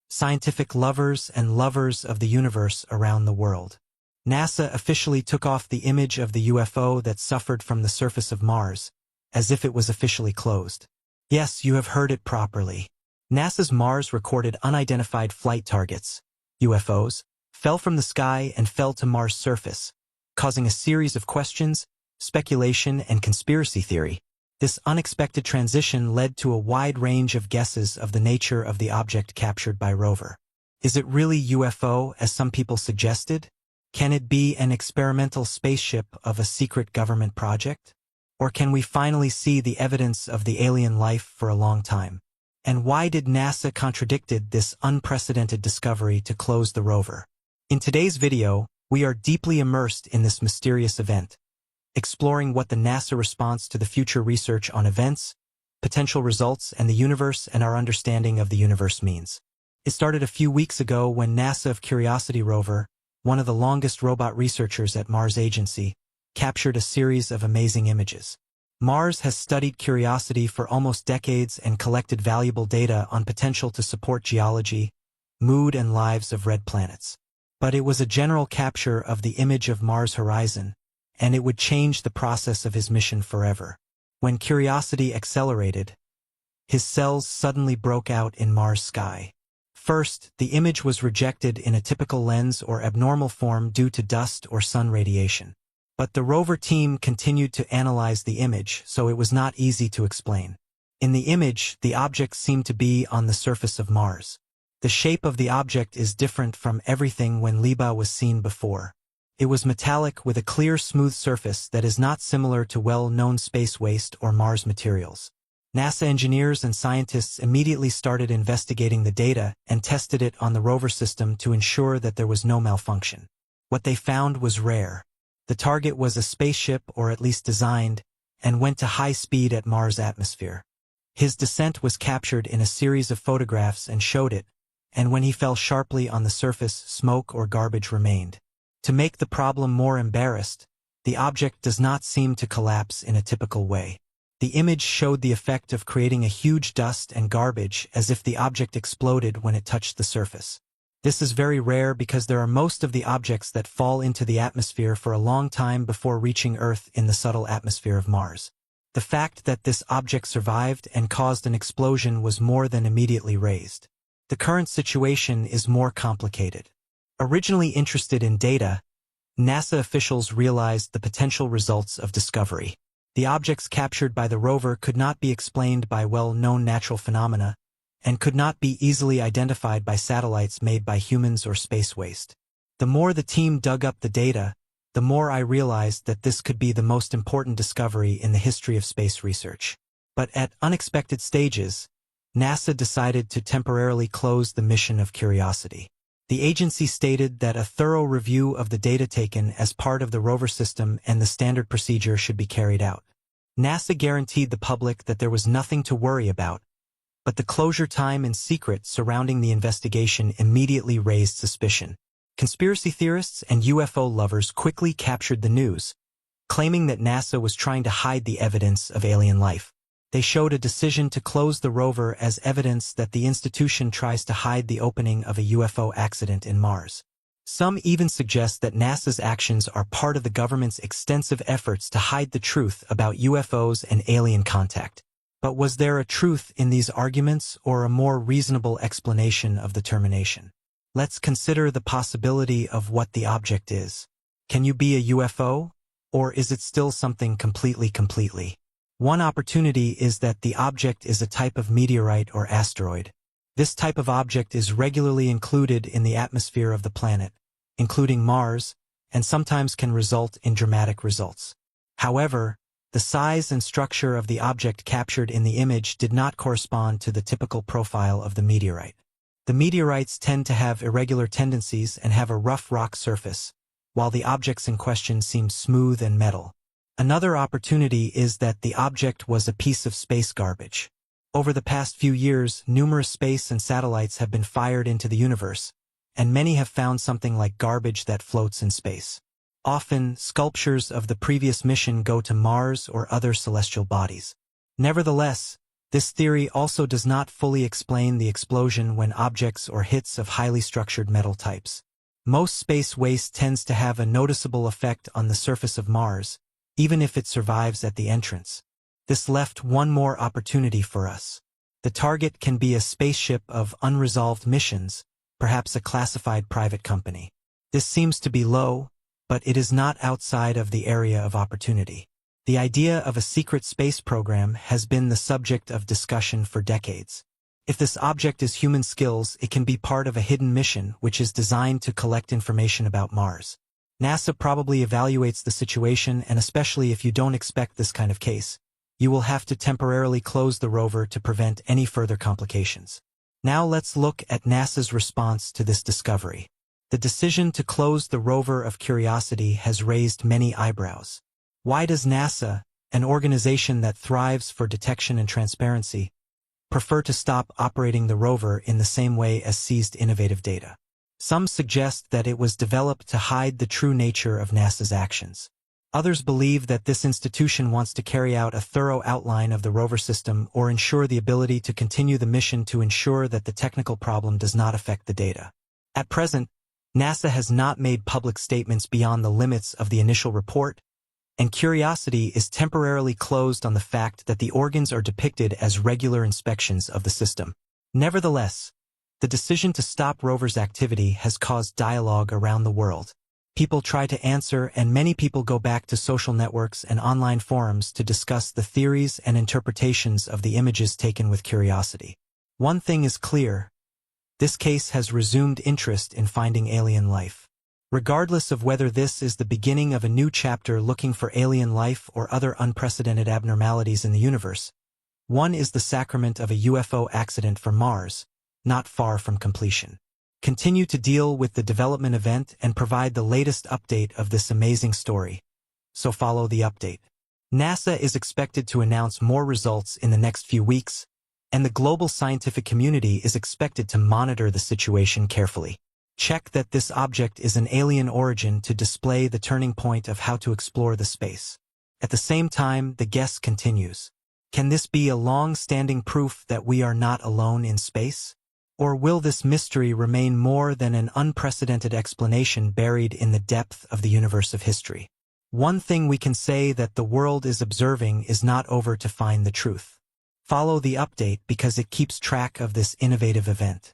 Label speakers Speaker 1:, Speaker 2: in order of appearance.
Speaker 1: scientific lovers and lovers of the universe around the world. NASA officially took off the image of the UFO that suffered from the surface of Mars, as if it was officially closed. Yes, you have heard it properly. NASA's Mars recorded unidentified flight targets, UFOs, fell from the sky and fell to Mars' surface, causing a series of questions, speculation, and conspiracy theory. This unexpected transition led to a wide range of guesses of the nature of the object captured by Rover. Is it really UFO, as some people suggested? Can it be an experimental spaceship of a secret government project? Or can we finally see the evidence of the alien life for a long time? And why did NASA contradicted this unprecedented discovery to close the rover? In today's video, we are deeply immersed in this mysterious event, exploring what the NASA response to the future research on events, potential results, and the universe and our understanding of the universe means. It started a few weeks ago when NASA Curiosity rover, one of the longest robot researchers at Mars Agency, captured a series of amazing images. Mars has studied Curiosity for almost decades and collected valuable data on potential to support geology, mood, and lives of red planets. But it was a general capture of the image of Mars' horizon, and it would change the process of his mission forever. When Curiosity accelerated, his cells suddenly broke out in Mars' sky. First, the image was rejected in a typical lens or abnormal form due to dust or sun radiation. But the rover team continued to analyze the image, so it was not easy to explain. In the image, the object seemed to be on the surface of Mars. The shape of the object is different from everything when Liba was seen before. It was metallic with a clear, smooth surface that is not similar to well-known space waste or Mars materials. NASA engineers and scientists immediately started investigating the data and tested it on the rover system to ensure that there was no malfunction. What they found was rare. The target was a spaceship, or at least designed, and went to high speed at Mars' atmosphere. His descent was captured in a series of photographs and showed it, and when he fell sharply on the surface, smoke or garbage remained. To make the problem more embarrassed, the object does not seem to collapse in a typical way. The image showed the effect of creating a huge dust and garbage as if the object exploded when it touched the surface. This is very rare because there are most of the objects that fall into the atmosphere for a long time before reaching Earth in the subtle atmosphere of Mars. The fact that this object survived and caused an explosion was more than immediately raised. The current situation is more complicated. Originally interested in data, NASA officials realized the potential results of discovery. The objects captured by the rover could not be explained by well-known natural phenomena and could not be easily identified by satellites made by humans or space waste. The more the team dug up the data, the more I realized that this could be the most important discovery in the history of space research. But at unexpected stages, NASA decided to temporarily close the mission of Curiosity. The agency stated that a thorough review of the data taken as part of the rover system and the standard procedure should be carried out. NASA guaranteed the public that there was nothing to worry about, but the closure time and secret surrounding the investigation immediately raised suspicion. Conspiracy theorists and UFO lovers quickly captured the news, claiming that NASA was trying to hide the evidence of alien life. They showed a decision to close the rover as evidence that the institution tries to hide the opening of a UFO accident in Mars. Some even suggest that NASA's actions are part of the government's extensive efforts to hide the truth about UFOs and alien contact. But was there a truth in these arguments or a more reasonable explanation of the termination? Let's consider the possibility of what the object is. Can you be a UFO? Or is it still something completely? One opportunity is that the object is a type of meteorite or asteroid. This type of object is regularly included in the atmosphere of the planet, including Mars, and sometimes can result in dramatic results. However, the size and structure of the object captured in the image did not correspond to the typical profile of the meteorite. The meteorites tend to have irregular tendencies and have a rough rock surface, while the objects in question seem smooth and metal. Another opportunity is that the object was a piece of space garbage. Over the past few years, numerous space and satellites have been fired into the universe, and many have found something like garbage that floats in space. Often, sculptures of the previous mission go to Mars or other celestial bodies. Nevertheless, This theory also does not fully explain the explosion when objects or hits of highly structured metal types. Most space waste tends to have a noticeable effect on the surface of Mars, even if it survives at the entrance. This left one more opportunity for us. The target can be a spaceship of unresolved missions, perhaps a classified private company. This seems to be low, but it is not outside of the area of opportunity. The idea of a secret space program has been the subject of discussion for decades. If this object is human skills, it can be part of a hidden mission which is designed to collect information about Mars. NASA probably evaluates the situation, and especially if you don't expect this kind of case, you will have to temporarily close the rover to prevent any further complications. Now let's look at NASA's response to this discovery. The decision to close the rover of Curiosity has raised many eyebrows. Why does NASA, an organization that thrives for detection and transparency, prefer to stop operating the rover in the same way as seized innovative data? Some suggest that it was developed to hide the true nature of NASA's actions. Others believe that this institution wants to carry out a thorough outline of the rover system or ensure the ability to continue the mission to ensure that the technical problem does not affect the data. At present, NASA has not made public statements beyond the limits of the initial report, and Curiosity is temporarily closed on the fact that the organs are depicted as regular inspections of the system. Nevertheless, the decision to stop rover's activity has caused dialogue around the world. People try to answer, and many people go back to social networks and online forums to discuss the theories and interpretations of the images taken with Curiosity. One thing is clear: this case has resumed interest in finding alien life. Regardless of whether this is the beginning of a new chapter looking for alien life or other unprecedented abnormalities in the universe, one is the sacrament of a UFO accident for Mars, not far from completion. Continue to deal with the development event and provide the latest update of this amazing story. So follow the update. NASA is expected to announce more results in the next few weeks, and the global scientific community is expected to monitor the situation carefully. Check that this object is an alien origin to display the turning point of how to explore the space. At the same time, the guess continues. Can this be a long-standing proof that we are not alone in space? Or will this mystery remain more than an unprecedented explanation buried in the depth of the universe of history? One thing we can say that the world is observing is not over to find the truth. Follow the update because it keeps track of this innovative event.